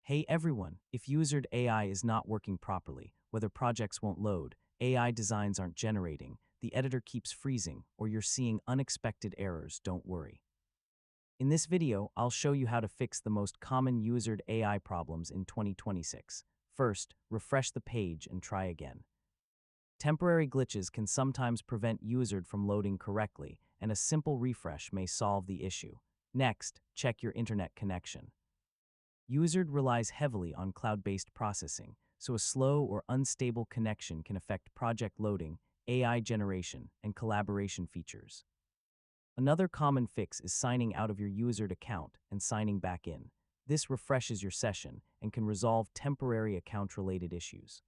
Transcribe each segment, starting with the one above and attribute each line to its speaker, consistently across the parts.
Speaker 1: Hey everyone, if Uizard AI is not working properly, whether projects won't load, AI designs aren't generating, the editor keeps freezing, or you're seeing unexpected errors, don't worry. In this video, I'll show you how to fix the most common Uizard AI problems in 2026. First, refresh the page and try again. Temporary glitches can sometimes prevent Uizard from loading correctly, and a simple refresh may solve the issue. Next, check your internet connection. Uizard relies heavily on cloud-based processing, so a slow or unstable connection can affect project loading, AI generation, and collaboration features. Another common fix is signing out of your Uizard account and signing back in. This refreshes your session and can resolve temporary account-related issues.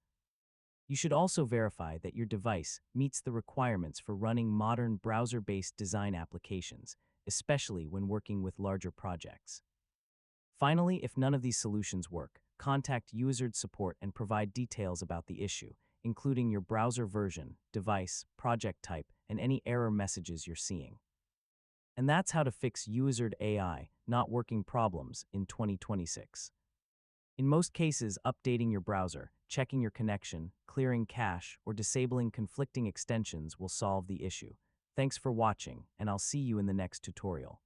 Speaker 1: You should also verify that your device meets the requirements for running modern browser-based design applications, especially when working with larger projects. Finally, if none of these solutions work, contact Uizard support and provide details about the issue, including your browser version, device, project type, and any error messages you're seeing. And that's how to fix Uizard AI not working problems in 2026. In most cases, updating your browser, checking your connection, clearing cache, or disabling conflicting extensions will solve the issue. Thanks for watching, and I'll see you in the next tutorial.